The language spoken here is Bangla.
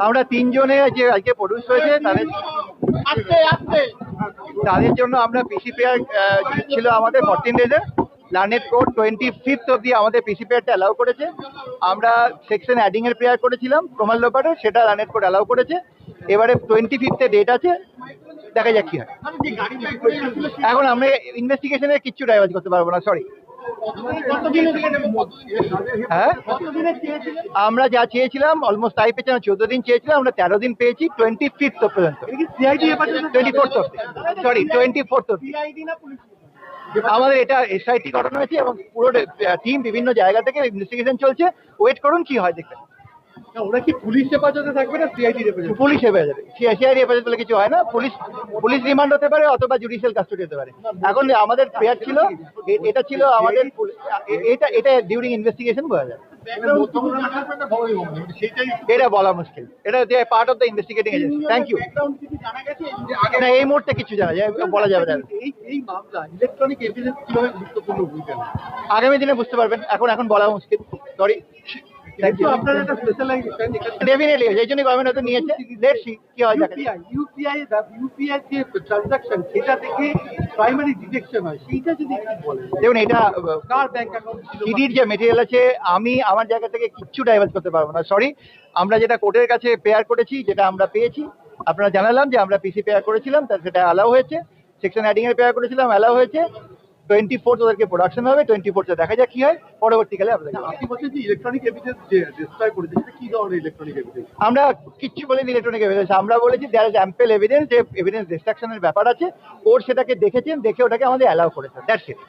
আমরা তিনজনে যে আজকে প্রডিউস হয়েছে তাদের জন্য আমরা পিসি পেয়ার ছিল আমাদের 14 ডেজে। লার্নেড কোড 25th অব্দি আমাদের পিসি পেয়ারটা অ্যালাউ করেছে। আমরা সেকশন অ্যাডিং এর পেয়ার করেছিলাম প্রমাণ লোপারের, সেটা লার্নেড কোড অ্যালাউ করেছে। এবারে 25th ডেট আছে, দেখা যাক কি হয়। এখন আমরা ইনভেস্টিগেশনের কিচ্ছু ডাইভার্জ করতে পারবো না, সরি। হ্যাঁ, আমরা যা চেয়েছিলাম অলমোস্ট তাই পেয়েছি। 14 দিন চেয়েছিলাম, আমরা 13 দিন পেয়েছি 25th পর্যন্ত। 24th অব্দি, সরি 24th অব্দি। আমাদের এটা এসআইটি করানো হয়েছে এবং পুরো টিম বিভিন্ন জায়গা থেকে ইনভেস্টিগেশন চলছে। ওয়েট করুন কি হয় দেখবেন। ওরা কি পুলিশ হেফাজতে থাকবে না সিআইডি হেফাজতে? পুলিশ হেফাজতে, সিআইডি হেফাজত বলে কিছু হয় না। পুলিশ রিমান্ড হতে পারে অথবা জুডিশিয়াল কাস্টডি হতে পারে। এখন আমাদের পেয়ার ছিল, এটা ছিল আমাদের, এটা ডিউরিং ইনভেস্টিগেশন বোঝা যায়। এটা বলা মুশকিল, এটা যে part of the investigating agency. Thank you. না, এই মুহূর্তে কিছু জানা যায় বলা যাবে না। এই মামলা ইলেকট্রনিক এভিডেন্স কিভাবে গুরুত্বপূর্ণ ভূমিকা নেয় আগামী দিনে বুঝতে পারবেন, এখন বলা মুশকিল, সরি। আপনার একটা স্পেশালাইজেশন ডেফিনেটলি এই জন্য গভর্নমেন্ট হয়তো নিয়েছে। লেটস সি কি হয়। ইউপিআই যে ট্রানজাকশন, সেটা থেকে প্রাইমারি ডিটেকশন হয়, সেইটা যদি একটু বলেন। দেখুন, এটা কার ব্যাংক অ্যাকাউন্ট, সিডির যে মেটেরিয়াল আছে, আমি আমার জায়গা থেকে কিচ্ছু ডাইভার্জ করতে পারবো না, সরি। আমরা যেটা কোর্টের কাছে পেয়ার করেছি, যেটা আমরা পেয়েছি, আপনারা জানালাম যে আমরা পিসি পেয়ার করেছিলাম, তার সেটা অ্যালাউ হয়েছে। সেকশন অ্যাডিং এর পেয়ার করেছিলাম, অ্যালাউ হয়েছে। 24th ওদেরকে প্রোডাকশন হবে, 24th দেখা যাক কি হয় পরবর্তীকালে। আপনি বলছেন যে ইলেকট্রনিক এভিডেন্স যে ডিসট্রয় করেছে, সেটা কি ধরনের ইলেকট্রনিক এভিডেন্স? আমরা কিচ্ছু বলিনি ইলেকট্রনিক এভিডেন্স। আমরা বলেছি দেয়ার ইজ অ্যাম্পল এভিডেন্স, যে এভিডেন্স ডিস্ট্রাকশনের ব্যাপার আছে। কোর্ট সেটাকে দেখেছেন, দেখে ওটাকে আমাদের অ্যালাউ করেছে, দ্যাটস ইট।